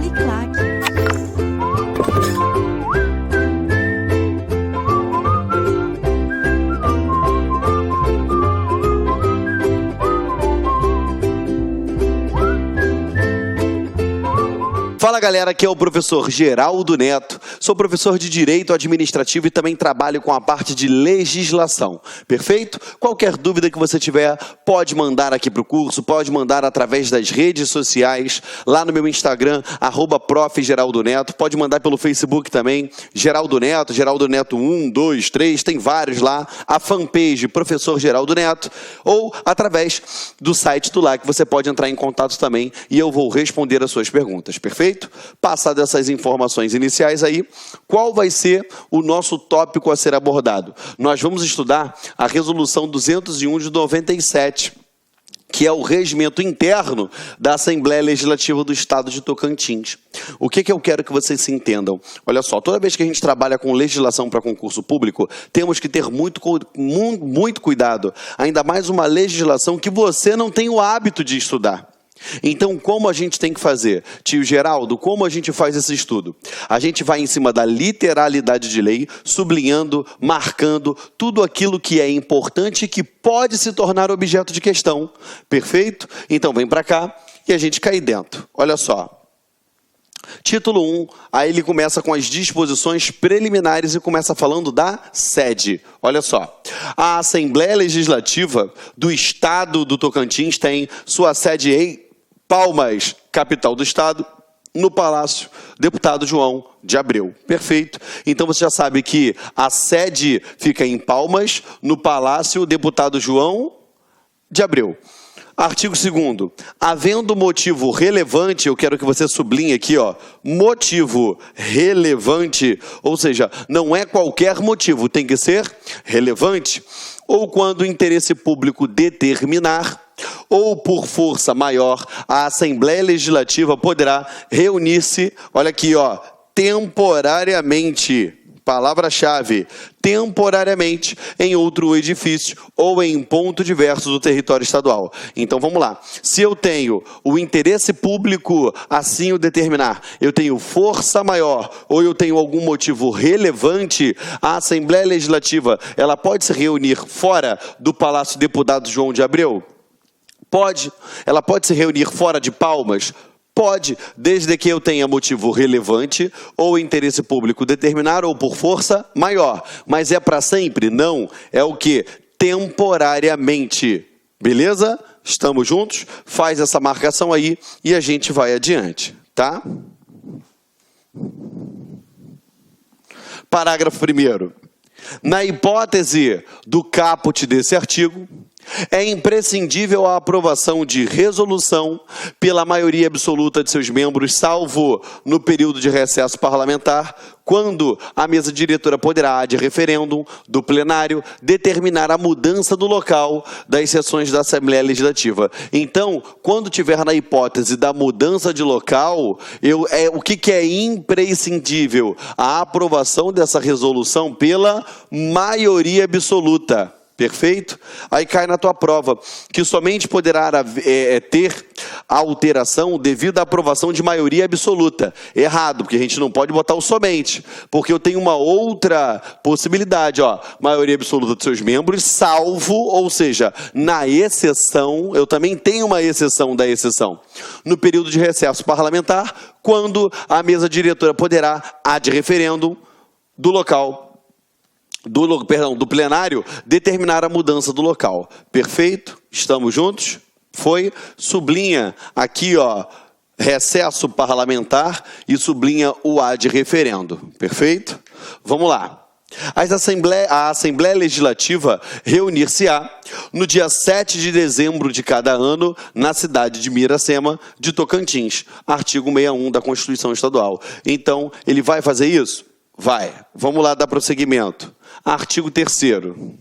Uniclac. Fala galera, aqui é o professor Geraldo Neto, sou professor de Direito Administrativo e também trabalho com a parte de legislação, perfeito? Qualquer dúvida que você tiver, pode mandar aqui para o curso, pode mandar através das redes sociais, lá no meu Instagram, @prof.geraldoneto, pode mandar pelo Facebook também, Geraldo Neto 1, 2, 3, tem vários lá, a fanpage Professor Geraldo Neto, ou através do site do LAC, você pode entrar em contato também e eu vou responder as suas perguntas, perfeito? Passadas essas informações iniciais aí, qual vai ser o nosso tópico a ser abordado? Nós vamos estudar a Resolução 201 de 97, que é o regimento interno da Assembleia Legislativa do Estado de Tocantins. O que eu quero que vocês se entendam? Olha só, toda vez que a gente trabalha com legislação para concurso público, temos que ter muito cuidado, ainda mais uma legislação que você não tem o hábito de estudar. Então, como a gente tem que fazer? Tio Geraldo, como a gente faz esse estudo? A gente vai em cima da literalidade de lei, sublinhando, marcando tudo aquilo que é importante e que pode se tornar objeto de questão. Perfeito? Então, vem para cá e a gente cai dentro. Olha só. Título 1, aí ele começa com as disposições preliminares e começa falando da sede. Olha só, a Assembleia Legislativa do Estado do Tocantins tem sua sede em Palmas, capital do estado, no Palácio Deputado João de Abreu. Perfeito? Então você já sabe que a sede fica em Palmas, no Palácio Deputado João de Abreu. Artigo 2º, havendo motivo relevante, eu quero que você sublinhe aqui, ó, motivo relevante, ou seja, não é qualquer motivo, tem que ser relevante, ou quando o interesse público determinar, ou por força maior, a Assembleia Legislativa poderá reunir-se, olha aqui, ó, temporariamente, palavra-chave, temporariamente em outro edifício ou em ponto diverso do território estadual. Então vamos lá. Se eu tenho o interesse público assim o determinar, eu tenho força maior ou eu tenho algum motivo relevante, a Assembleia Legislativa, ela pode se reunir fora do Palácio Deputado João de Abreu? Pode. Ela pode se reunir fora de Palmas? Pode, desde que eu tenha motivo relevante ou interesse público determinar ou por força maior. Mas é para sempre? Não. É o que? Temporariamente. Beleza? Estamos juntos? Faz essa marcação aí e a gente vai adiante, tá? Parágrafo 1º. Na hipótese do caput desse artigo, é imprescindível a aprovação de resolução pela maioria absoluta de seus membros, salvo no período de recesso parlamentar, quando a mesa diretora poderá, de referêndum do plenário, determinar a mudança do local das sessões da Assembleia Legislativa. Então, quando tiver na hipótese da mudança de local, o que é imprescindível? A aprovação dessa resolução pela maioria absoluta. Perfeito? Aí cai na tua prova, que somente poderá ter alteração devido à aprovação de maioria absoluta. Errado, porque a gente não pode botar o somente, porque eu tenho uma outra possibilidade, ó, maioria absoluta de seus membros, salvo, ou seja, na exceção, eu também tenho uma exceção da exceção. No período de recesso parlamentar, quando a mesa diretora poderá, ad referendum, do local do plenário, determinar a mudança do local. Perfeito? Estamos juntos? Foi? Sublinha aqui, ó, recesso parlamentar e sublinha o ad referendo. Perfeito? Vamos lá. A Assembleia Legislativa reunir-se-á no dia 7 de dezembro de cada ano na cidade de Miracema, de Tocantins. Artigo 61 da Constituição Estadual. Então, ele vai fazer isso? Vai. Vamos lá dar prosseguimento. Artigo 3º.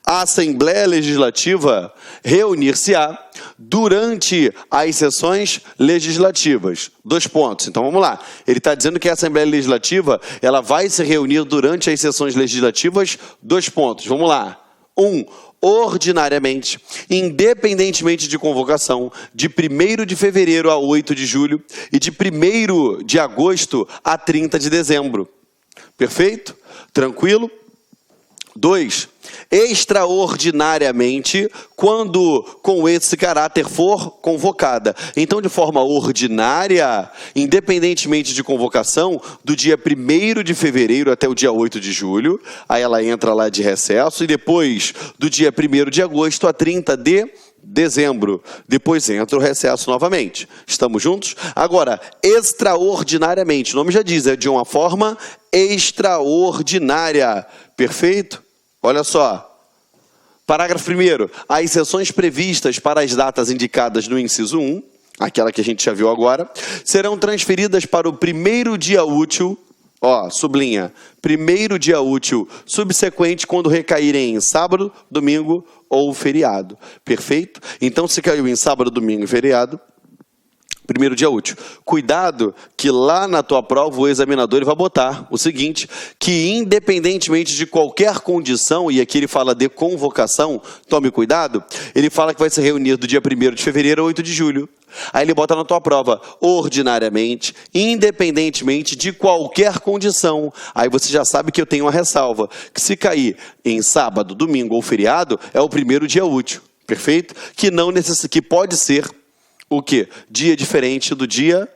A Assembleia Legislativa reunir-se-á durante as sessões legislativas. 2 pontos. Então vamos lá. Ele está dizendo que a Assembleia Legislativa ela vai se reunir durante as sessões legislativas. 2 pontos. Vamos lá. 1. ordinariamente, independentemente de convocação, de 1º de fevereiro a 8 de julho e de 1º de agosto a 30 de dezembro. Perfeito? Tranquilo? 2. Extraordinariamente, quando com esse caráter for convocada. Então, de forma ordinária, independentemente de convocação, do dia 1º de fevereiro até o dia 8 de julho, aí ela entra lá de recesso, e depois do dia 1º de agosto a 30 de dezembro. Depois entra o recesso novamente. Estamos juntos? Agora, extraordinariamente, o nome já diz, é de uma forma extraordinária. Perfeito? Olha só, parágrafo 1º, as exceções previstas para as datas indicadas no inciso 1, aquela que a gente já viu agora, serão transferidas para o 1º dia útil, sublinha, 1º dia útil subsequente quando recaírem em sábado, domingo ou feriado. Perfeito? Então, se caiu em sábado, domingo e feriado, 1º dia útil. Cuidado que lá na tua prova o examinador ele vai botar o seguinte, que independentemente de qualquer condição, e aqui ele fala de convocação, tome cuidado, ele fala que vai se reunir do dia 1º de fevereiro a 8 de julho. Aí ele bota na tua prova, ordinariamente, independentemente de qualquer condição. Aí você já sabe que eu tenho uma ressalva, que se cair em sábado, domingo ou feriado, é o 1º dia útil. Perfeito? Que pode ser o quê? Dia diferente do dia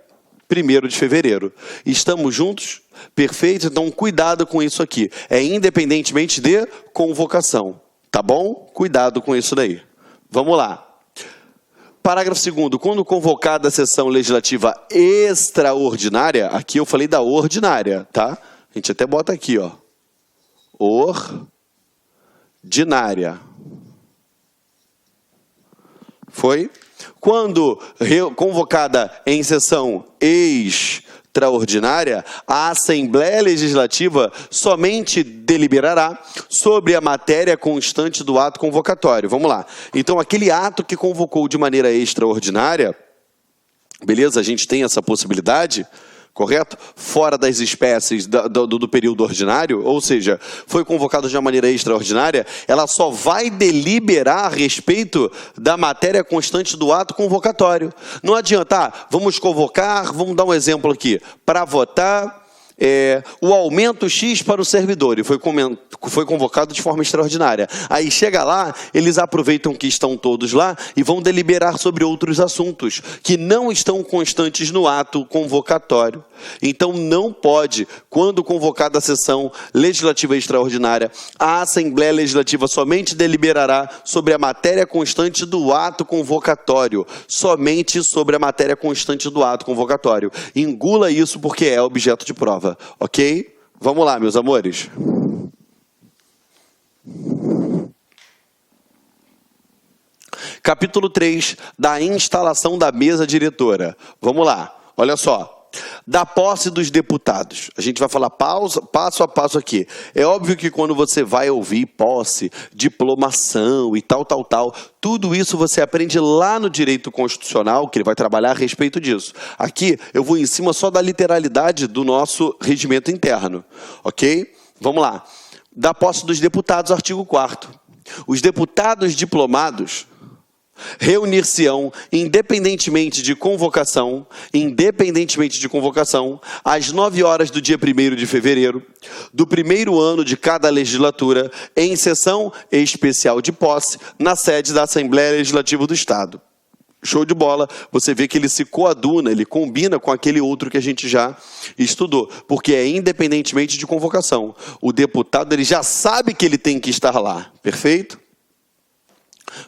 1º de fevereiro. Estamos juntos? Perfeito? Então, cuidado com isso aqui. É independentemente de convocação. Tá bom? Cuidado com isso daí. Vamos lá. Parágrafo 2º. Quando convocada a sessão legislativa extraordinária, aqui eu falei da ordinária, tá? A gente até bota aqui, ordinária. Foi? Quando convocada em sessão extraordinária, a Assembleia Legislativa somente deliberará sobre a matéria constante do ato convocatório. Vamos lá. Então, aquele ato que convocou de maneira extraordinária, beleza? A gente tem essa possibilidade, correto? Fora das espécies do período ordinário, ou seja, foi convocado de uma maneira extraordinária, ela só vai deliberar a respeito da matéria constante do ato convocatório. Não adianta, vamos convocar, vamos dar um exemplo aqui, para votar o aumento X para o servidor, e foi convocado de forma extraordinária. Aí chega lá, eles aproveitam que estão todos lá e vão deliberar sobre outros assuntos que não estão constantes no ato convocatório. Então não pode, quando convocada a sessão legislativa extraordinária, a Assembleia Legislativa somente deliberará sobre a matéria constante do ato convocatório. Somente sobre a matéria constante do ato convocatório. Engula isso porque é objeto de prova. Ok? Vamos lá, meus amores. Capítulo 3, da instalação da mesa diretora. Vamos lá, olha só. Da posse dos deputados. A gente vai falar passo a passo aqui. É óbvio que quando você vai ouvir posse, diplomação e tal, tudo isso você aprende lá no direito constitucional, que ele vai trabalhar a respeito disso. Aqui eu vou em cima só da literalidade do nosso regimento interno. Ok? Vamos lá. Da posse dos deputados, artigo 4º. Os deputados diplomados reunir-se-ão, independentemente de convocação, às 9 horas do dia 1º de fevereiro, do 1º ano de cada legislatura, em sessão especial de posse, na sede da Assembleia Legislativa do Estado. Show de bola, você vê que ele se coaduna, ele combina com aquele outro que a gente já estudou, porque é independentemente de convocação. O deputado, ele já sabe que ele tem que estar lá, perfeito?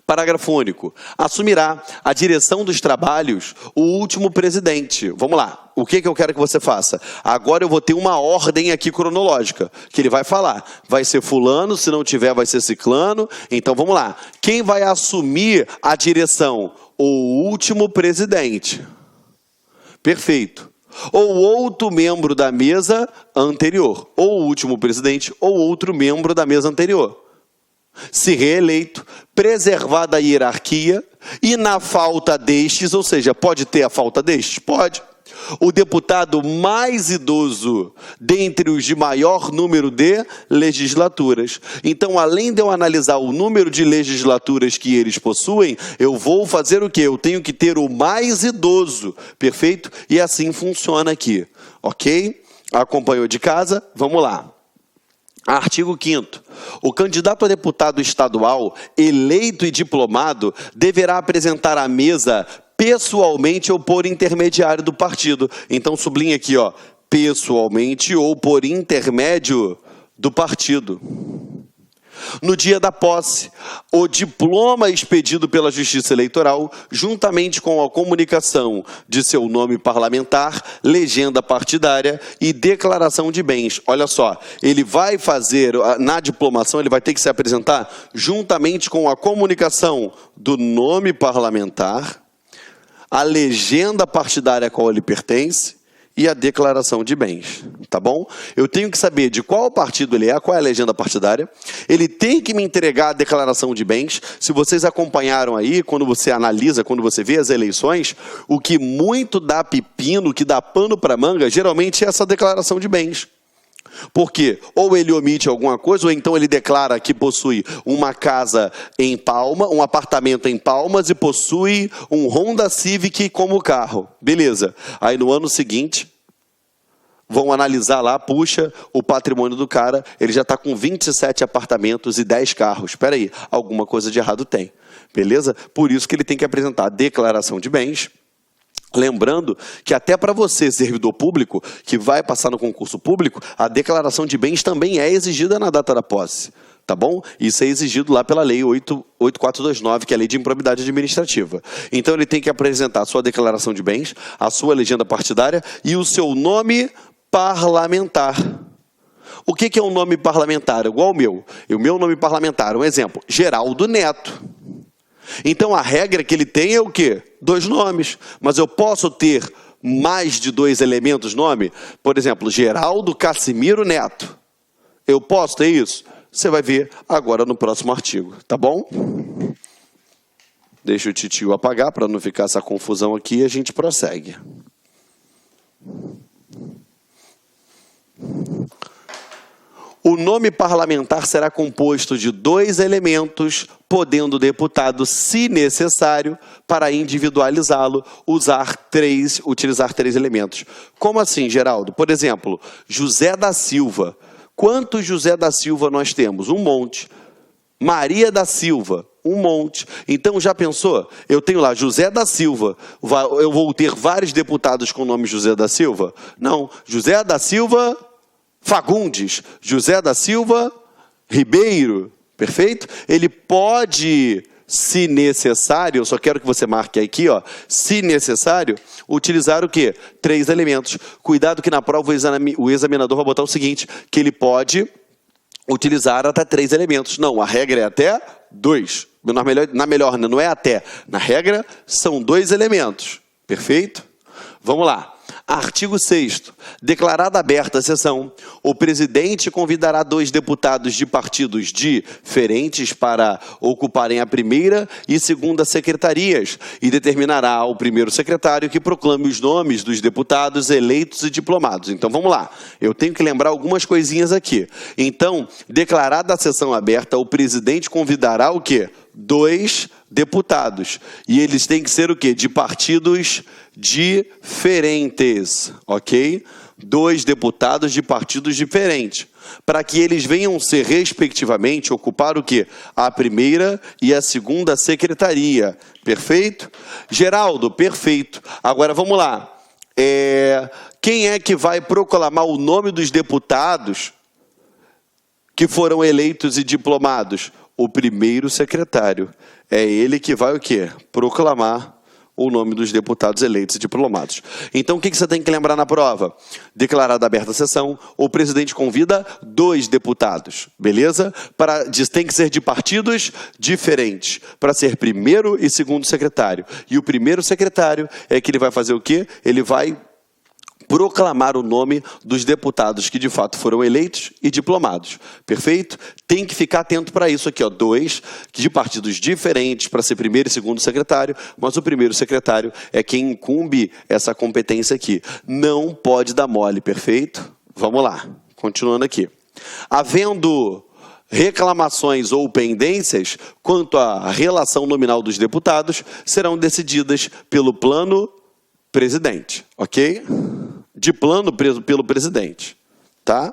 Parágrafo único. Assumirá a direção dos trabalhos o último presidente. Vamos lá. O que eu quero que você faça? Agora eu vou ter uma ordem aqui cronológica, que ele vai falar. Vai ser fulano, se não tiver vai ser ciclano. Então vamos lá. Quem vai assumir a direção? O último presidente. Perfeito. Ou outro membro da mesa anterior. Ou o último presidente, ou outro membro da mesa anterior. Se reeleito, preservada a hierarquia, e na falta destes, ou seja, pode ter a falta destes? Pode. O deputado mais idoso dentre os de maior número de legislaturas. Então, além de eu analisar o número de legislaturas que eles possuem, eu vou fazer o quê? Eu tenho que ter o mais idoso, perfeito? E assim funciona aqui, ok? Acompanhou de casa? Vamos lá. Artigo 5º. O candidato a deputado estadual, eleito e diplomado, deverá apresentar à mesa pessoalmente ou por intermediário do partido. Então, sublinha aqui, ó, pessoalmente ou por intermédio do partido. No dia da posse, o diploma expedido pela Justiça Eleitoral, juntamente com a comunicação de seu nome parlamentar, legenda partidária e declaração de bens. Olha só, ele vai fazer, na diplomação, ele vai ter que se apresentar juntamente com a comunicação do nome parlamentar, a legenda partidária a qual ele pertence e a declaração de bens, tá bom? Eu tenho que saber de qual partido ele é, qual é a legenda partidária. Ele tem que me entregar a declaração de bens. Se vocês acompanharam aí, quando você analisa, quando você vê as eleições, o que muito dá pepino, que dá pano para manga, geralmente é essa declaração de bens. Porque ou ele omite alguma coisa, ou então ele declara que possui uma casa em Palmas, um apartamento em Palmas e possui um Honda Civic como carro. Beleza. Aí no ano seguinte, vão analisar lá, puxa, o patrimônio do cara, ele já está com 27 apartamentos e 10 carros. Espera aí, alguma coisa de errado tem. Beleza? Por isso que ele tem que apresentar a declaração de bens. Lembrando que até para você, servidor público, que vai passar no concurso público, a declaração de bens também é exigida na data da posse, tá bom? Isso é exigido lá pela lei 8429, que é a lei de improbidade administrativa. Então ele tem que apresentar a sua declaração de bens, a sua legenda partidária e o seu nome parlamentar. O que é um nome parlamentar? Igual o meu. O meu nome parlamentar, um exemplo, Geraldo Neto. Então, a regra que ele tem é o quê? 2 nomes. Mas eu posso ter mais de 2 elementos nome? Por exemplo, Geraldo Cassimiro Neto. Eu posso ter isso? Você vai ver agora no próximo artigo, tá bom? Deixa o titio apagar para não ficar essa confusão aqui e a gente prossegue. O nome parlamentar será composto de 2 elementos, podendo o deputado, se necessário, para individualizá-lo, utilizar 3 elementos. Como assim, Geraldo? Por exemplo, José da Silva. Quantos José da Silva nós temos? Um monte. Maria da Silva, um monte. Então, já pensou? Eu tenho lá José da Silva. Eu vou ter vários deputados com o nome José da Silva? Não. José da Silva Fagundes, José da Silva Ribeiro, perfeito? Ele pode, se necessário, eu só quero que você marque aqui, ó, se necessário, utilizar o quê? 3 elementos. Cuidado que na prova o examinador vai botar o seguinte, que ele pode utilizar até 3 elementos. Não, a regra é até 2. Na melhor, não é até. Na regra, são 2 elementos. Perfeito? Vamos lá. Artigo 6º. Declarada aberta a sessão, o presidente convidará 2 deputados de partidos diferentes para ocuparem a primeira e segunda secretarias e determinará ao primeiro secretário que proclame os nomes dos deputados eleitos e diplomados. Então, vamos lá. Eu tenho que lembrar algumas coisinhas aqui. Então, declarada a sessão aberta, o presidente convidará o quê? 2 deputados. E eles têm que ser o quê? De partidos diferentes, ok? 2 deputados de partidos diferentes. Para que eles venham ser, respectivamente, ocupar o quê? A primeira e a segunda secretaria. Perfeito? Geraldo, perfeito. Agora, vamos lá. Quem é que vai proclamar o nome dos deputados que foram eleitos e diplomados? O primeiro secretário. É ele que vai o quê? Proclamar o nome dos deputados eleitos e diplomados. Então, o que você tem que lembrar na prova? Declarada aberta a sessão, o presidente convida 2 deputados, beleza? Tem que ser de partidos diferentes, para ser primeiro e segundo secretário. E o primeiro secretário é que ele vai fazer o quê? Ele vai proclamar o nome dos deputados que de fato foram eleitos e diplomados. Perfeito? Tem que ficar atento para isso aqui, ó. 2 de partidos diferentes para ser primeiro e segundo secretário, mas o primeiro secretário é quem incumbe essa competência aqui. Não pode dar mole, perfeito? Vamos lá, continuando aqui. Havendo reclamações ou pendências quanto à relação nominal dos deputados, serão decididas pelo plano presidente, ok? De plano pelo presidente, tá?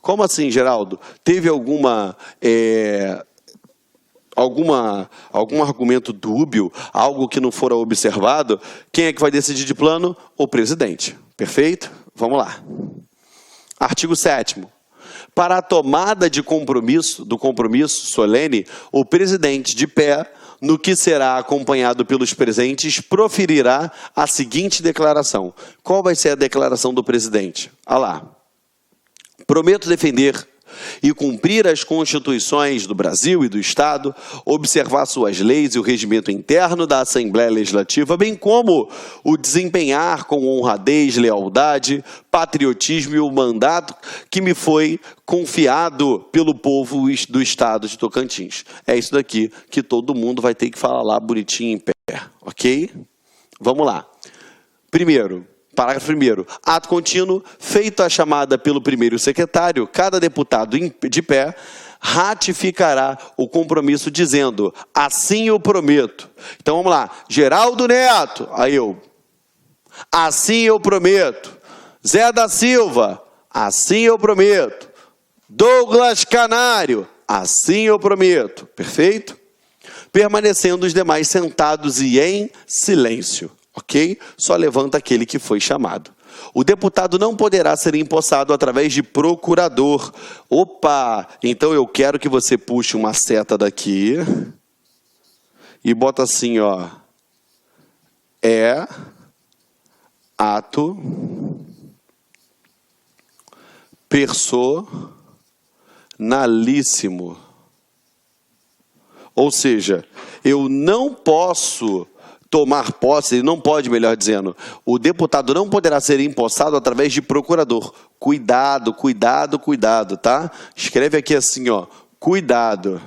Como assim, Geraldo? Teve algum argumento dúbio, algo que não fora observado? Quem é que vai decidir de plano? O presidente, perfeito? Vamos lá. Artigo 7º. Para a tomada do compromisso solene, o presidente, de pé, no que será acompanhado pelos presentes, proferirá a seguinte declaração. Qual vai ser a declaração do presidente? Olha lá. Prometo defender e cumprir as constituições do Brasil e do Estado, observar suas leis e o regimento interno da Assembleia Legislativa, bem como o desempenhar com honradez, lealdade, patriotismo e o mandato que me foi confiado pelo povo do Estado de Tocantins. É isso daqui que todo mundo vai ter que falar lá bonitinho em pé, ok? Vamos lá. Primeiro, parágrafo 1º. Ato contínuo, feito a chamada pelo primeiro secretário, cada deputado de pé ratificará o compromisso dizendo, assim eu prometo. Então vamos lá. Geraldo Neto, aí eu. Assim eu prometo. Zé da Silva, assim eu prometo. Douglas Canário, assim eu prometo. Perfeito? Permanecendo os demais sentados e em silêncio. Ok? Só levanta aquele que foi chamado. O deputado não poderá ser empossado através de procurador. Opa! Então eu quero que você puxe uma seta daqui e bota assim, ó. É ato personalíssimo. Ou seja, eu não posso tomar posse, ele não pode, melhor dizendo, o deputado não poderá ser empossado através de procurador. Cuidado, cuidado, cuidado, tá? Escreve aqui assim, ó, cuidado.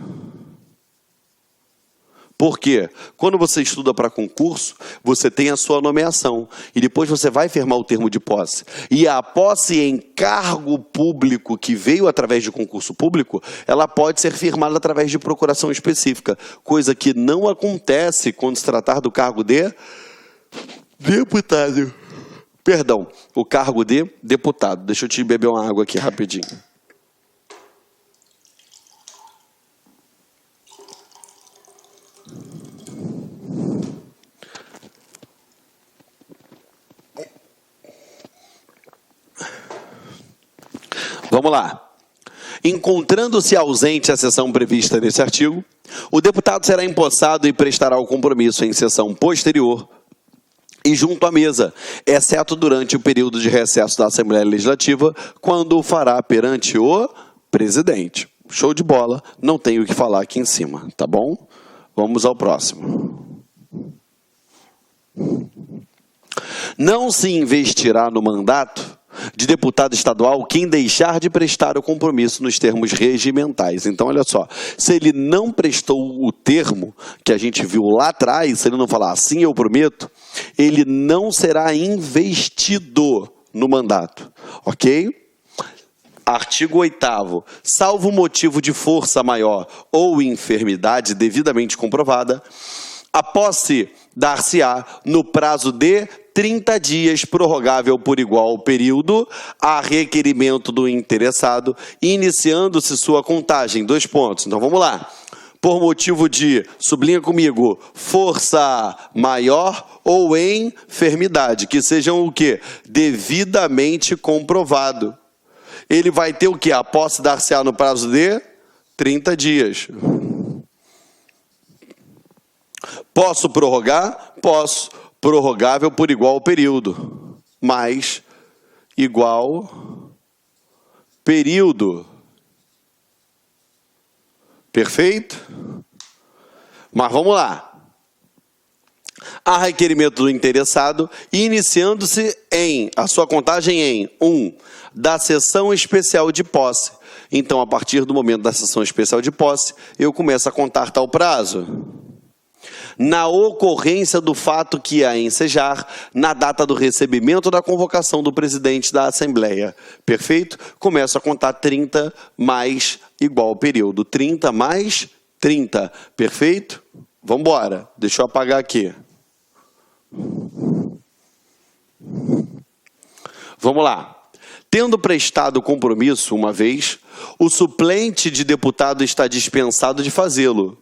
Por quê? Quando você estuda para concurso, você tem a sua nomeação e depois você vai firmar o termo de posse. E a posse em cargo público que veio através de concurso público, ela pode ser firmada através de procuração específica, coisa que não acontece quando se tratar do cargo de deputado. Perdão, o cargo de deputado. Deixa eu te beber uma água aqui rapidinho. Vamos lá. Encontrando-se ausente a sessão prevista nesse artigo, o deputado será empossado e prestará o compromisso em sessão posterior e junto à mesa, exceto durante o período de recesso da Assembleia Legislativa, quando o fará perante o presidente. Show de bola, não tenho o que falar aqui em cima, tá bom? Vamos ao próximo. Não se investirá no mandato de deputado estadual quem deixar de prestar o compromisso nos termos regimentais. Então, olha só, se ele não prestou o termo que a gente viu lá atrás, se ele não falar assim eu prometo, ele não será investido no mandato, ok? Artigo 8º. Salvo motivo de força maior ou enfermidade devidamente comprovada, a posse dar-se-á no prazo de 30 dias, prorrogável por igual período, a requerimento do interessado, iniciando-se sua contagem. 2 pontos. Então, vamos lá. Por motivo de, sublinha comigo, força maior ou enfermidade, que sejam o quê? Devidamente comprovado. Ele vai ter o quê? A posse dar-se-á no prazo de 30 dias. Posso prorrogar? Posso. Prorrogável por igual período. Mais igual período. Perfeito? Mas vamos lá. a requerimento do interessado, iniciando-se a sua contagem em 1. Da sessão especial de posse. Então, a partir do momento da sessão especial de posse, eu começo a contar tal prazo. Na ocorrência do fato que a ensejar, na data do recebimento da convocação do presidente da Assembleia. Perfeito? Começo a contar 30 mais igual ao período. 30 mais 30. Perfeito? Vamos embora. Deixa eu apagar aqui. Vamos lá. Tendo prestado o compromisso uma vez, o suplente de deputado está dispensado de fazê-lo,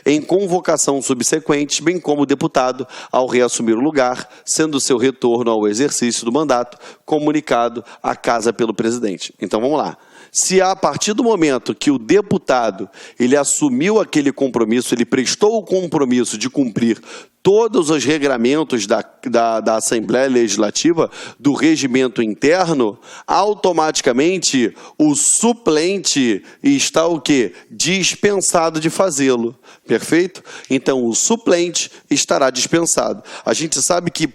em convocação subsequente, bem como o deputado, ao reassumir o lugar, sendo seu retorno ao exercício do mandato comunicado à Casa pelo presidente. Então, vamos lá. Se a partir do momento que o deputado ele assumiu aquele compromisso, ele prestou o compromisso de cumprir todos os regramentos da Assembleia Legislativa, do regimento interno, automaticamente o suplente está o quê? Dispensado de fazê-lo. Perfeito? Então, o suplente estará dispensado. A gente sabe que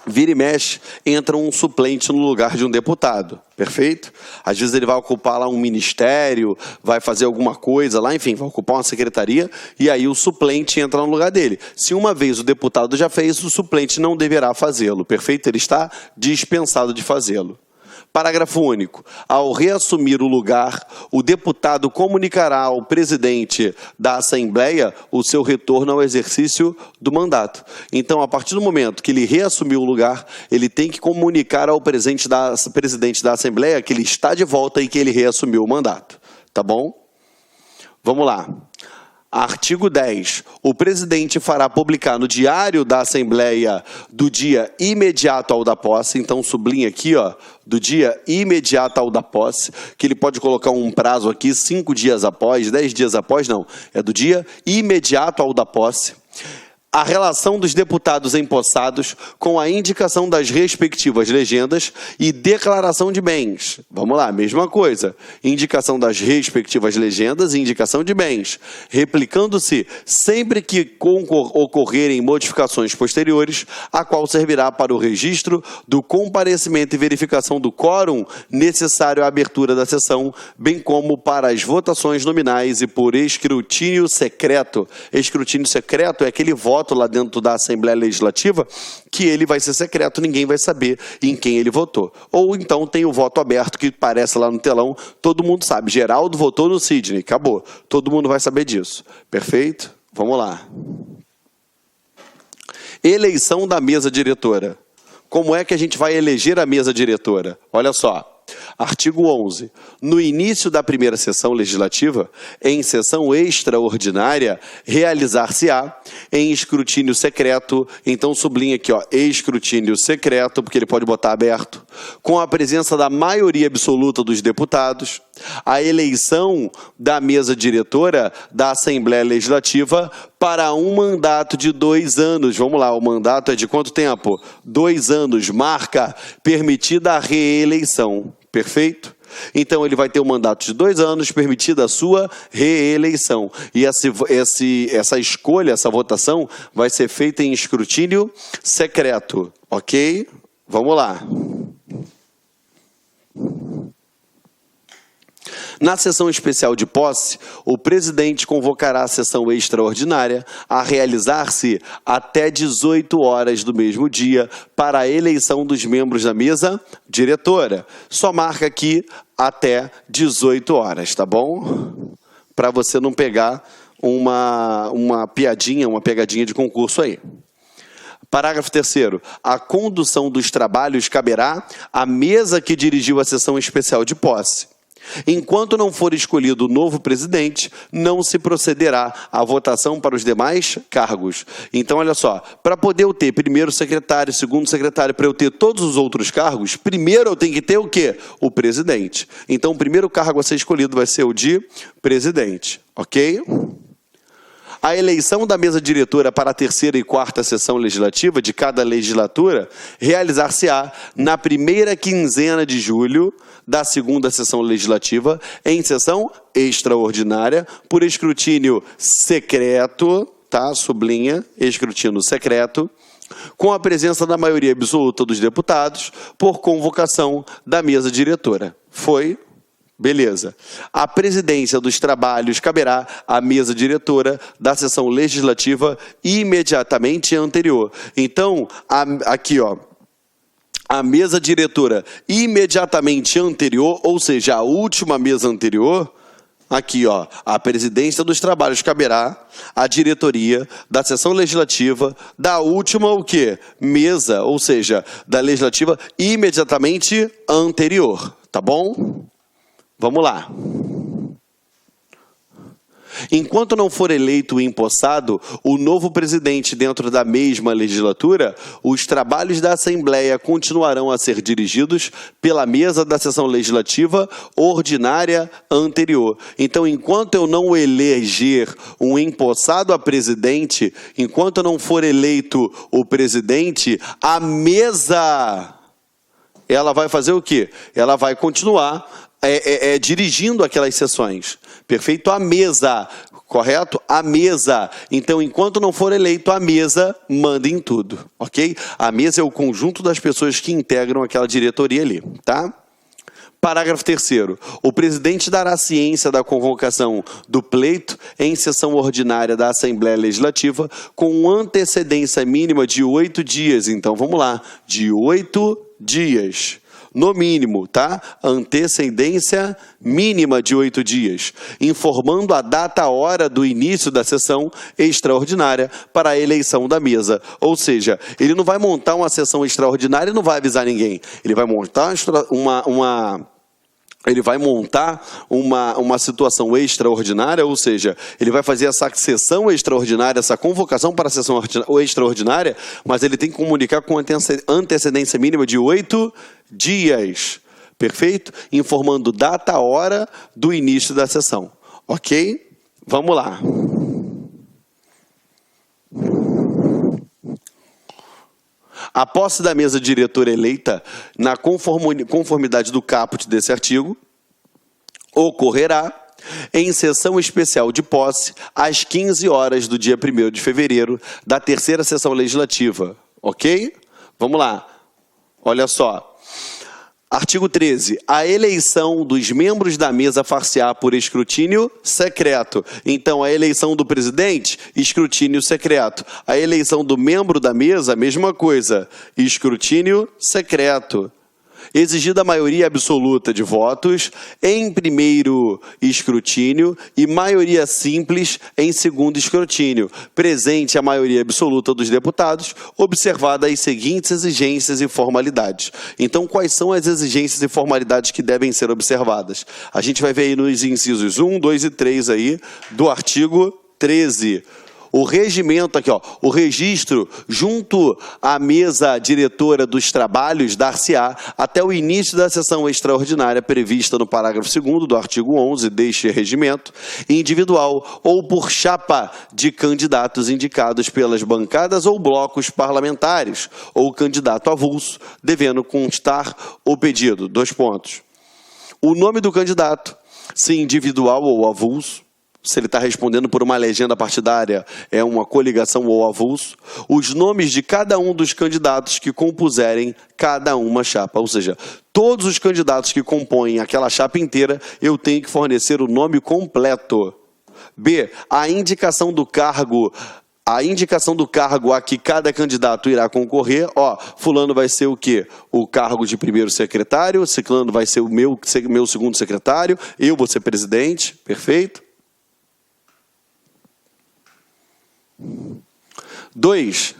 vira e mexe, entra um suplente no lugar de um deputado, perfeito? Às vezes ele vai ocupar lá um ministério, vai fazer alguma coisa lá, enfim, vai ocupar uma secretaria, e aí o suplente entra no lugar dele. Se uma vez o deputado já fez, o suplente não deverá fazê-lo, perfeito? Ele está dispensado de fazê-lo. Parágrafo único. Ao reassumir o lugar, o deputado comunicará ao presidente da Assembleia o seu retorno ao exercício do mandato. Então, a partir do momento que ele reassumiu o lugar, ele tem que comunicar ao presidente da Assembleia que ele está de volta e que ele reassumiu o mandato. Tá bom? Vamos lá. Artigo 10. O presidente fará publicar no Diário da Assembleia do dia imediato ao da posse, então sublinha aqui, ó, do dia imediato ao da posse, que ele pode colocar um prazo aqui, 5 dias após, 10 dias após, não, é do dia imediato ao da posse. A relação dos deputados empossados com a indicação das respectivas legendas e declaração de bens. Vamos lá, mesma coisa. Indicação das respectivas legendas e indicação de bens. Replicando-se sempre que ocorrerem modificações posteriores, a qual servirá para o registro do comparecimento e verificação do quórum necessário à abertura da sessão, bem como para as votações nominais e por escrutínio secreto. Escrutínio secreto é aquele voto lá dentro da Assembleia Legislativa, que ele vai ser secreto, ninguém vai saber em quem ele votou. Ou então tem o voto aberto, que aparece lá no telão, todo mundo sabe. Geraldo votou no Sidney, acabou. Todo mundo vai saber disso. Perfeito? Vamos lá. Eleição da mesa diretora. Como é que a gente vai eleger a mesa diretora? Olha só. Artigo 11. No início da primeira sessão legislativa, em sessão extraordinária, realizar-se-á em escrutínio secreto, então sublinha aqui, ó, escrutínio secreto, porque ele pode botar aberto, com a presença da maioria absoluta dos deputados, a eleição da mesa diretora da Assembleia Legislativa para um mandato de 2 anos. Vamos lá, o mandato é de quanto tempo? 2 anos, marca permitida a reeleição. Perfeito? Então, ele vai ter um mandato de 2 anos, permitida a sua reeleição. E essa escolha, essa votação, vai ser feita em escrutínio secreto. Ok? Vamos lá. Na sessão especial de posse, o presidente convocará a sessão extraordinária a realizar-se até 18 horas do mesmo dia para a eleição dos membros da mesa diretora. Só marca aqui até 18 horas, tá bom? Para você não pegar uma piadinha, uma pegadinha de concurso aí. Parágrafo 3º. A condução dos trabalhos caberá à mesa que dirigiu a sessão especial de posse. Enquanto não for escolhido o novo presidente, não se procederá à votação para os demais cargos. Então, olha só, para poder eu ter primeiro secretário, segundo secretário, para eu ter todos os outros cargos, primeiro eu tenho que ter o quê? O presidente. Então, o primeiro cargo a ser escolhido vai ser o de presidente, ok? A eleição da mesa diretora para a 3ª e 4ª sessão legislativa de cada legislatura realizar-se-á na primeira quinzena de julho da 2ª sessão legislativa, em sessão extraordinária, por escrutínio secreto, tá? Sublinha, escrutínio secreto, com a presença da maioria absoluta dos deputados, por convocação da mesa diretora. Foi? Beleza. A presidência dos trabalhos caberá à mesa diretora da sessão legislativa imediatamente anterior. Então, aqui, ó, a mesa diretora imediatamente anterior, ou seja, a última mesa anterior, aqui, ó, a presidência dos trabalhos caberá à diretoria da sessão legislativa da última, o quê? Mesa, ou seja, da legislativa imediatamente anterior, tá bom? Vamos lá. Enquanto não for eleito e empossado o novo presidente dentro da mesma legislatura, os trabalhos da Assembleia continuarão a ser dirigidos pela mesa da sessão legislativa ordinária anterior. Então, enquanto eu não eleger um empossado a presidente, enquanto não for eleito o presidente, a mesa, ela vai fazer o quê? Ela vai continuar dirigindo aquelas sessões. Perfeito? A mesa, correto? A mesa. Então, enquanto não for eleito, a mesa manda em tudo, ok? A mesa é o conjunto das pessoas que integram aquela diretoria ali, tá? Parágrafo 3º. O presidente dará ciência da convocação do pleito em sessão ordinária da Assembleia Legislativa com antecedência mínima de 8 dias. Então, vamos lá. De 8 dias. No mínimo, tá? Antecedência mínima de 8 dias, informando a data, a hora do início da sessão extraordinária para a eleição da mesa. Ou seja, ele não vai montar uma sessão extraordinária e não vai avisar ninguém. Ele vai montar uma situação extraordinária, ou seja, ele vai fazer essa sessão extraordinária, essa convocação para a sessão extraordinária, mas ele tem que comunicar com antecedência mínima de 8 dias, perfeito? Informando data, hora do início da sessão, ok? Vamos lá. A posse da mesa diretora eleita, na conformidade do caput desse artigo, ocorrerá em sessão especial de posse às 15 horas do dia 1º de fevereiro da terceira sessão legislativa, ok? Vamos lá. Olha só. Artigo 13. A eleição dos membros da mesa far-se-á por escrutínio secreto. Então, a eleição do presidente, escrutínio secreto. A eleição do membro da mesa, mesma coisa, escrutínio secreto. Exigida a maioria absoluta de votos em primeiro escrutínio e maioria simples em segundo escrutínio, presente a maioria absoluta dos deputados, observada as seguintes exigências e formalidades. Então, quais são as exigências e formalidades que devem ser observadas? A gente vai ver aí nos incisos 1, 2 e 3 aí do artigo 13. O regimento aqui, ó, o registro junto à mesa diretora dos trabalhos dar-se-á até o início da sessão extraordinária prevista no parágrafo 2º do artigo 11 deste regimento, individual ou por chapa de candidatos indicados pelas bancadas ou blocos parlamentares, ou candidato avulso, devendo constar o pedido. 2 pontos. O nome do candidato, se individual ou avulso, se ele está respondendo por uma legenda partidária, é uma coligação ou avulso, os nomes de cada um dos candidatos que compuserem cada uma chapa. Ou seja, todos os candidatos que compõem aquela chapa inteira, eu tenho que fornecer o nome completo. B, a indicação do cargo a que cada candidato irá concorrer, ó, fulano vai ser o quê? O cargo de primeiro secretário, ciclano vai ser o meu segundo secretário, eu vou ser presidente, perfeito? 2.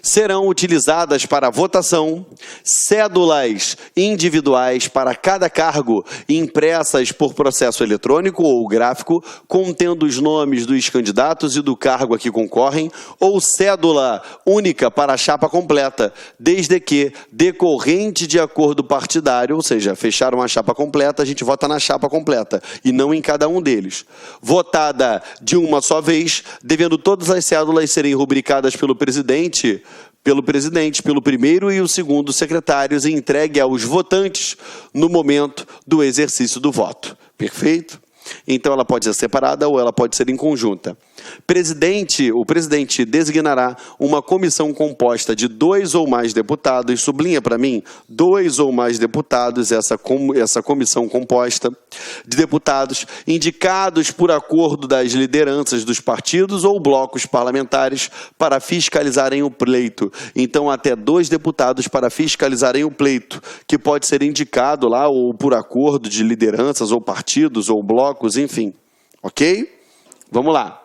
Serão utilizadas para votação cédulas individuais para cada cargo, impressas por processo eletrônico ou gráfico, contendo os nomes dos candidatos e do cargo a que concorrem, ou cédula única para a chapa completa, desde que decorrente de acordo partidário, ou seja, fechar uma chapa completa, a gente vota na chapa completa, e não em cada um deles. Votada de uma só vez, devendo todas as cédulas serem rubricadas pelo presidente, pelo primeiro e o segundo secretários e entregue aos votantes no momento do exercício do voto. Perfeito? Então ela pode ser separada ou ela pode ser em conjunta. O presidente designará uma comissão composta de 2 ou mais deputados, sublinha para mim, 2 ou mais deputados, essa comissão composta de deputados indicados por acordo das lideranças dos partidos ou blocos parlamentares para fiscalizarem o pleito. Então, até 2 deputados para fiscalizarem o pleito, que pode ser indicado lá ou por acordo de lideranças ou partidos ou blocos, enfim. Ok? Vamos lá.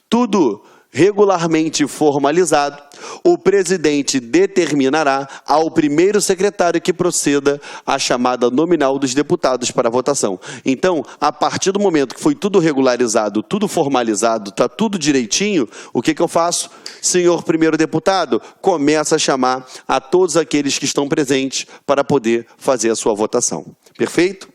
Tudo regularmente formalizado, o presidente determinará ao primeiro secretário que proceda à chamada nominal dos deputados para a votação. Então, a partir do momento que foi tudo regularizado, tudo formalizado, está tudo direitinho, o que eu faço? Senhor primeiro deputado, começa a chamar a todos aqueles que estão presentes para poder fazer a sua votação. Perfeito?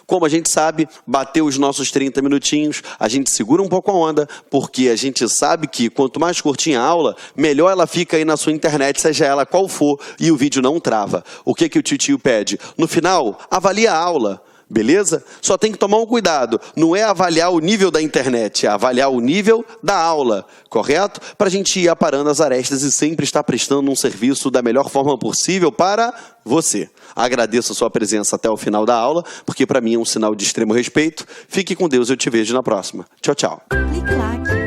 Como a gente sabe, bateu os nossos 30 minutinhos, a gente segura um pouco a onda, porque a gente sabe que quanto mais curtinha a aula, melhor ela fica aí na sua internet, seja ela qual for, e o vídeo não trava. O que o tio pede? No final, avalie a aula. Beleza? Só tem que tomar um cuidado. Não é avaliar o nível da internet, é avaliar o nível da aula, correto? Para a gente ir aparando as arestas e sempre estar prestando um serviço da melhor forma possível para você. Agradeço a sua presença até o final da aula, porque para mim é um sinal de extremo respeito. Fique com Deus, eu te vejo na próxima. Tchau, tchau. Clique lá.